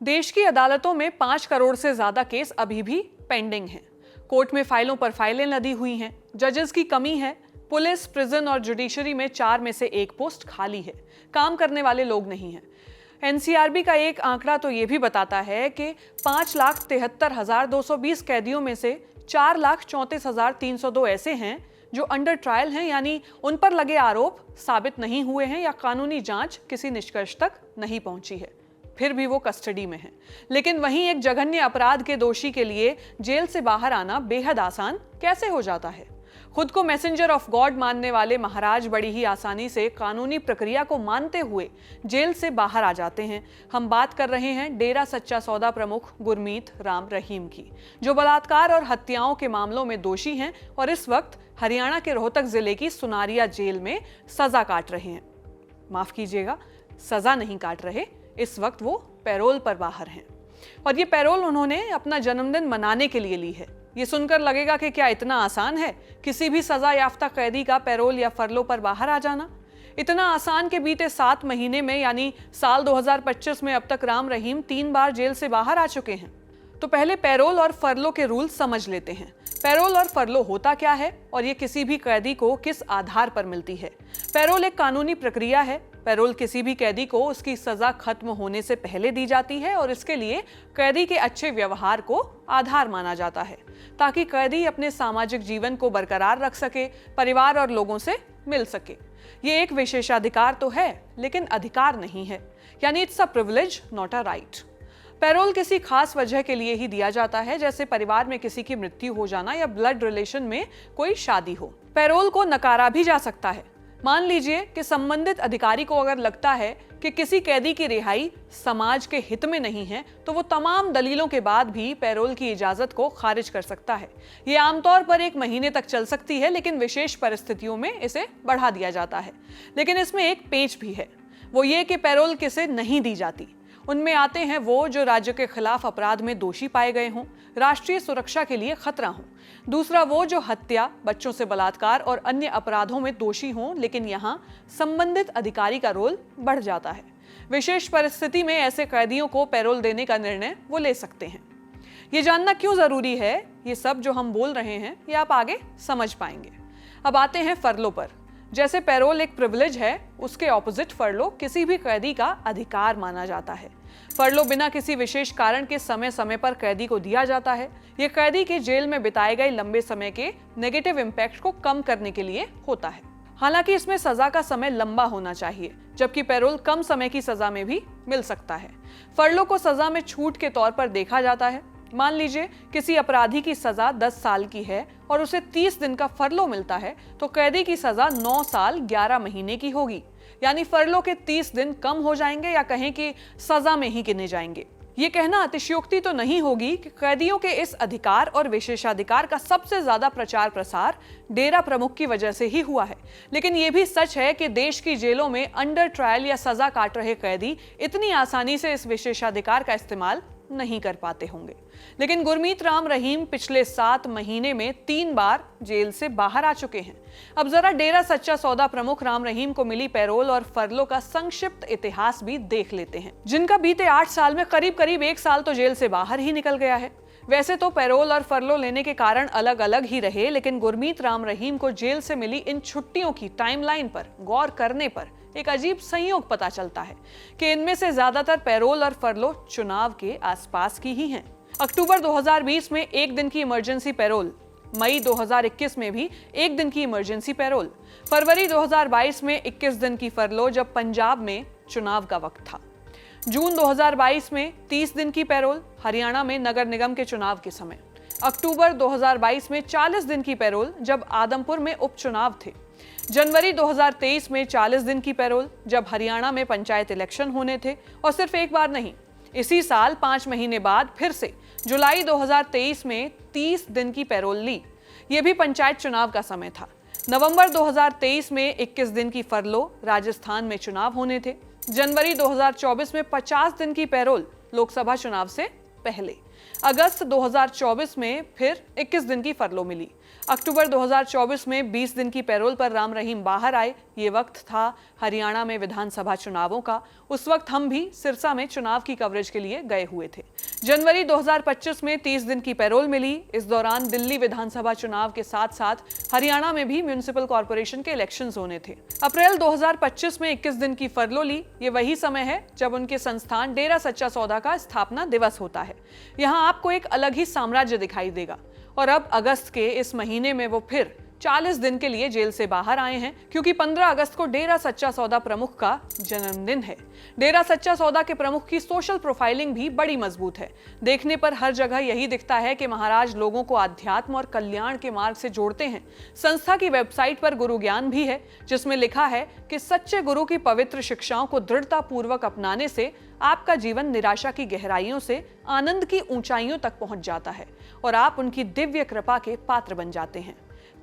देश की अदालतों में 5 करोड़ से ज्यादा केस अभी भी पेंडिंग हैं। कोर्ट में फाइलों पर फाइलें लदी हुई हैं, जजेस की कमी है, पुलिस, प्रिजन और जुडिशरी में 4 में से 1 पोस्ट खाली है, काम करने वाले लोग नहीं हैं। एनसीआरबी का एक आंकड़ा तो ये भी बताता है कि 5,73,220 कैदियों में से 4,34,302 ऐसे हैं जो अंडर ट्रायल हैं, यानी उन पर लगे आरोप साबित नहीं हुए हैं या कानूनी जांच किसी निष्कर्ष तक नहीं पहुंची है, फिर भी वो कस्टडी में हैं। लेकिन वहीं एक जघन्य अपराध के दोषी के लिए जेल से बाहर आना बेहद आसान कैसे हो जाता है? खुद को मैसेंजर ऑफ गॉड मानने वाले महाराज बड़ी ही आसानी से कानूनी प्रक्रिया को मानते हुए जेल से बाहर आ जाते हैं। हम बात कर रहे हैं डेरा सच्चा सौदा प्रमुख गुरमीत राम रहीम की, जो बलात्कार और हत्याओं के मामलों में दोषी हैं और इस वक्त हरियाणा के रोहतक जिले की सुनारिया जेल में सजा काट रहे हैं। माफ कीजिएगा, सजा नहीं काट रहे, इस वक्त वो पैरोल पर बाहर हैं और ये पैरोल उन्होंने अपना जन्मदिन मनाने के लिए ली है। ये सुनकर लगेगा कि क्या इतना आसान है किसी भी सजा याफ्ता कैदी का पैरोल या फरलो पर बाहर आ जाना? इतना आसान के बीते 7 महीने में यानी साल 2025 में अब तक राम रहीम 3 बार जेल से बाहर आ चुके हैं। तो पहले पैरोल और फरलो के रूल समझ लेते हैं। पैरोल और फरलो होता क्या है और ये किसी भी कैदी को किस आधार पर मिलती है? पैरोल एक कानूनी प्रक्रिया है। पैरोल किसी भी कैदी को उसकी सजा खत्म होने से पहले दी जाती है और इसके लिए कैदी के अच्छे व्यवहार को आधार माना जाता है, ताकि कैदी अपने सामाजिक जीवन को बरकरार रख सके, परिवार और लोगों से मिल सके। ये एक विशेषाधिकार तो है, लेकिन अधिकार नहीं है, यानी it's a privilege not a right. Parole किसी खास वजह के लिए ही दिया जाता है, जैसे परिवार में किसी की मृत्यु हो जाना या ब्लड रिलेशन में कोई शादी हो। पैरोल को नकारा भी जा सकता है। मान लीजिए कि संबंधित अधिकारी को अगर लगता है कि किसी कैदी की रिहाई समाज के हित में नहीं है, तो वो तमाम दलीलों के बाद भी पैरोल की इजाजत को खारिज कर सकता है। ये आमतौर पर 1 महीने तक चल सकती है, लेकिन विशेष परिस्थितियों में इसे बढ़ा दिया जाता है। लेकिन इसमें एक पेच भी है, वो ये कि पैरोल किसे नहीं दी जाती। उनमें आते हैं वो जो राज्य के खिलाफ अपराध में दोषी पाए गए हों, राष्ट्रीय सुरक्षा के लिए खतरा हो। दूसरा वो जो हत्या, बच्चों से बलात्कार और अन्य अपराधों में दोषी हों, लेकिन यहाँ संबंधित अधिकारी का रोल बढ़ जाता है। विशेष परिस्थिति में ऐसे कैदियों को पैरोल देने का निर्णय वो ले सकते हैं। ये जानना क्यों जरूरी है? ये सब जो हम बोल रहे हैं ये आप आगे समझ पाएंगे। अब आते हैं फरलो पर। जैसे पैरोल एक प्रिविलेज है, उसके ऑपोजिट फरलो किसी भी कैदी का अधिकार माना जाता है। फरलो बिना किसी विशेष कारण के समय समय पर कैदी को दिया जाता है। यह कैदी के जेल में बिताए गए लंबे समय के नेगेटिव इम्पैक्ट को कम करने के लिए होता है। हालांकि इसमें सजा का समय लंबा होना चाहिए, जबकि पैरोल कम समय की सजा में भी मिल सकता है। फरलो को सजा में छूट के तौर पर देखा जाता है। मान लीजिए किसी अपराधी की सजा 10 साल की है और उसे 30 दिन का फरलो मिलता है, तो कैदी की सजा 9 साल 11 महीने की होगी। यानी फरलो के 30 दिन कम हो जाएंगे, या कहें कि सजा में ही गिने जाएंगे। ये कहना अतिशयोक्ति तो नहीं होगी कि कैदियों के इस अधिकार और विशेषाधिकार का सबसे ज्यादा प्रचार प्रसार डेरा प्रमुख की वजह से ही हुआ है। लेकिन ये भी सच है कि देश की जेलों में अंडर ट्रायल या सजा काट रहे कैदी इतनी आसानी से इस विशेषाधिकार का इस्तेमाल नहीं कर पाते होंगे। लेकिन गुरमीत राम रहीम पिछले 7 महीने में 3 बार जेल से बाहर आ चुके हैं। अब जरा डेरा सच्चा सौदा प्रमुख राम रहीम को मिली पैरोल और फरलो का संक्षिप्त इतिहास भी देख लेते हैं, जिनका बीते 8 साल में करीब 1 साल तो जेल से बाहर ही निकल गया है। वैसे तो पैरोल और फरलो लेने के कारण अलग अलग ही रहे, लेकिन गुरमीत राम रहीम को जेल से मिली इन छुट्टियों की टाइमलाइन पर गौर करने पर एक अजीब संयोग पता चलता है कि इनमें से ज्यादातर पैरोल और फरलो चुनाव के आसपास की ही हैं। अक्टूबर 2020 में 1 दिन की इमरजेंसी पैरोल, मई 2021 में भी 1 दिन की इमरजेंसी पैरोल, फरवरी 2022 में 21 दिन की फरलो जब पंजाब में चुनाव का वक्त था, जून 2022 में 30 दिन की पैरोल हरियाणा में नगर निगम के चुनाव के समय, अक्टूबर 2022 में 40 दिन की पैरोल जब आदमपुर में उपचुनाव थे, जनवरी 2023 में 40 दिन की पैरोल जब हरियाणा में पंचायत इलेक्शन होने थे, और सिर्फ एक बार नहीं, इसी साल 5 महीने बाद फिर से जुलाई 2023 में 30 दिन की पैरोल ली। यह भी पंचायत चुनाव का समय था। नवंबर 2023 में 21 दिन की फरलो, राजस्थान में चुनाव होने थे। जनवरी 2024 में 50 दिन की पैरोल, लोकसभा चुनाव से पहले। अगस्त 2024 में फिर 21 दिन की फरलो मिली। अक्टूबर 2024 में 20 दिन की पैरोल पर राम रहीम बाहर आए। ये वक्त था हरियाणा में विधानसभा चुनावों का। उस वक्त हम भी सिरसा में चुनाव की कवरेज के लिए गए हुए थे। जनवरी 2025 में 30 दिन की पैरोल मिली। इस दौरान दिल्ली विधानसभा चुनाव के साथ साथ हरियाणा में भी म्युनिसिपल कॉर्पोरेशन के इलेक्शंस होने थे। अप्रैल 2025 में 21 दिन की फरलो ली। ये वही समय है जब उनके संस्थान डेरा सच्चा सौदा का स्थापना दिवस होता है। यहाँ आपको एक अलग ही साम्राज्य दिखाई देगा। और अब अगस्त के इस महीने में वो फिर 40 दिन के लिए जेल से बाहर आए हैं, क्योंकि 15 अगस्त को डेरा सच्चा सौदा प्रमुख का जन्मदिन है। डेरा सच्चा सौदा के प्रमुख की सोशल प्रोफाइलिंग भी बड़ी मजबूत है। देखने पर हर जगह यही दिखता है कि महाराज लोगों को अध्यात्म और कल्याण के मार्ग से जोड़ते हैं। संस्था की वेबसाइट पर गुरु ज्ञान भी है, जिसमें लिखा है कि सच्चे गुरु की पवित्र शिक्षाओं को दृढ़ता पूर्वक अपनाने से आपका जीवन निराशा की गहराइयों से आनंद की ऊंचाइयों तक पहुंच जाता है और आप उनकी दिव्य कृपा के पात्र बन जाते हैं।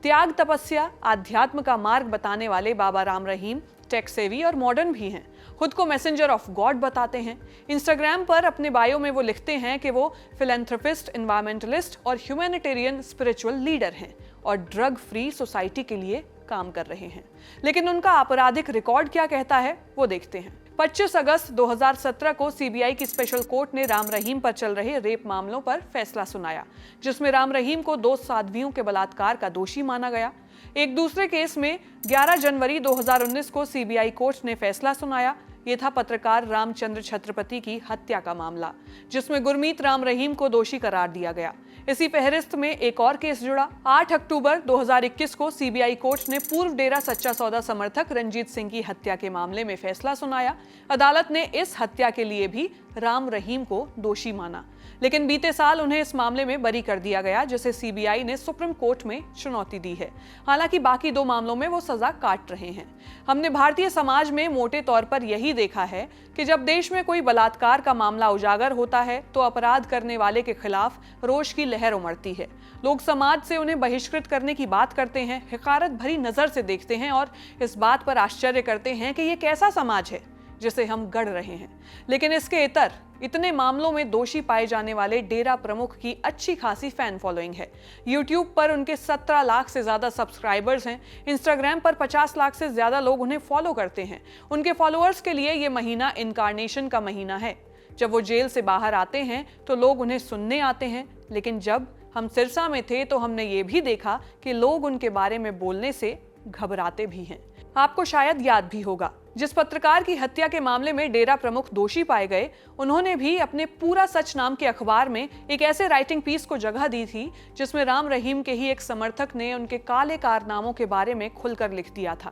त्याग, तपस्या, आध्यात्म का मार्ग बताने वाले बाबा राम रहीम टेक सेवी और मॉडर्न भी हैं। खुद को मैसेंजर ऑफ गॉड बताते हैं। इंस्टाग्राम पर अपने बायो में वो लिखते हैं कि वो फिलैंथ्रोपिस्ट, एनवायरमेंटलिस्ट और ह्यूमैनिटेरियन स्पिरिचुअल लीडर हैं और ड्रग फ्री सोसाइटी के लिए काम कर रहे हैं। लेकिन उनका आपराधिक रिकॉर्ड क्या कहता है, वो देखते हैं। 25 अगस्त 2017 को सीबीआई की स्पेशल कोर्ट ने राम रहीम पर चल रहे रेप मामलों पर फैसला सुनाया, जिसमें राम रहीम को 2 साध्वियों के बलात्कार का दोषी माना गया। एक दूसरे केस में 11 जनवरी 2019 को सीबीआई कोर्ट ने फैसला सुनाया। ये था पत्रकार रामचंद्र छत्रपति की हत्या का मामला, जिसमें गुरमीत राम रहीम को दोषी करार दिया गया। इसी फहरिस्त में एक और केस जुड़ा। 8 अक्टूबर 2021 को सीबीआई कोर्ट ने पूर्व डेरा सच्चा सौदा समर्थक रंजीत सिंह की हत्या के मामले में फैसला सुनाया। अदालत ने इस हत्या के लिए भी राम रहीम को दोषी माना, लेकिन बीते साल उन्हें इस मामले में बरी कर दिया गया, जिसे सीबीआई ने सुप्रीम कोर्ट में चुनौती दी है। हालांकि बाकी 2 मामलों में वो सजा काट रहे हैं। हमने भारतीय समाज में मोटे तौर पर यही देखा है कि जब देश में कोई बलात्कार का मामला उजागर होता है तो अपराध करने वाले के खिलाफ रोष की लहर उमड़ती है। लोग समाज से उन्हें बहिष्कृत करने की बात करते हैं, हिकारत भरी नजर से देखते हैं और इस बात पर आश्चर्य करते हैं कि ये कैसा समाज है जिसे हम गढ़ रहे हैं। लेकिन इसके इतर इतने मामलों में दोषी पाए जाने वाले डेरा प्रमुख की अच्छी खासी फैन फॉलोइंग है। यूट्यूब पर उनके 17 लाख से ज्यादा सब्सक्राइबर्स हैं। इंस्टाग्राम पर 50 लाख से ज्यादा लोग उन्हें फॉलो करते हैं। उनके फॉलोअर्स के लिए ये महीना इनकार्नेशन का महीना है। जब वो जेल से बाहर आते हैं तो लोग उन्हें सुनने आते हैं, लेकिन जब हम सिरसा में थे तो हमने ये भी देखा कि लोग उनके बारे में बोलने से घबराते भी हैं। आपको शायद याद भी होगा, जिस पत्रकार की हत्या के मामले में डेरा प्रमुख दोषी पाए गए, उन्होंने भी अपने पूरा सच नाम के अखबार में एक ऐसे राइटिंग पीस को जगह दी थी जिसमें राम रहीम के ही एक समर्थक ने उनके काले कारनामों के बारे में खुलकर लिख दिया था।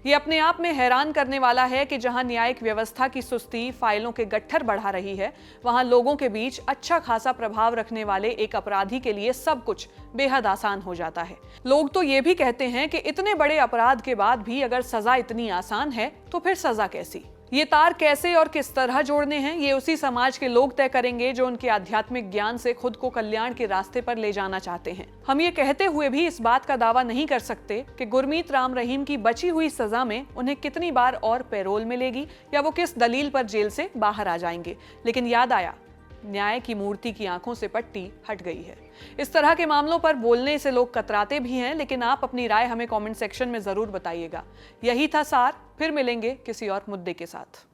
ये अपने आप में हैरान करने वाला है कि जहां न्यायिक व्यवस्था की सुस्ती फाइलों के गट्ठर बढ़ा रही है, वहां लोगों के बीच अच्छा खासा प्रभाव रखने वाले एक अपराधी के लिए सब कुछ बेहद आसान हो जाता है। लोग तो ये भी कहते हैं कि इतने बड़े अपराध के बाद भी अगर सजा इतनी आसान है तो फिर सजा कैसी? ये तार कैसे और किस तरह जोड़ने हैं, ये उसी समाज के लोग तय करेंगे जो उनके आध्यात्मिक ज्ञान से खुद को कल्याण के रास्ते पर ले जाना चाहते हैं। हम ये कहते हुए भी इस बात का दावा नहीं कर सकते कि गुरमीत राम रहीम की बची हुई सजा में उन्हें कितनी बार और पैरोल मिलेगी या वो किस दलील पर जेल से बाहर आ जाएंगे। लेकिन याद आया, न्याय की मूर्ति की आंखों से पट्टी हट गई है। इस तरह के मामलों पर बोलने से लोग कतराते भी हैं, लेकिन आप अपनी राय हमें कमेंट सेक्शन में जरूर बताइएगा। यही था सार, फिर मिलेंगे किसी और मुद्दे के साथ।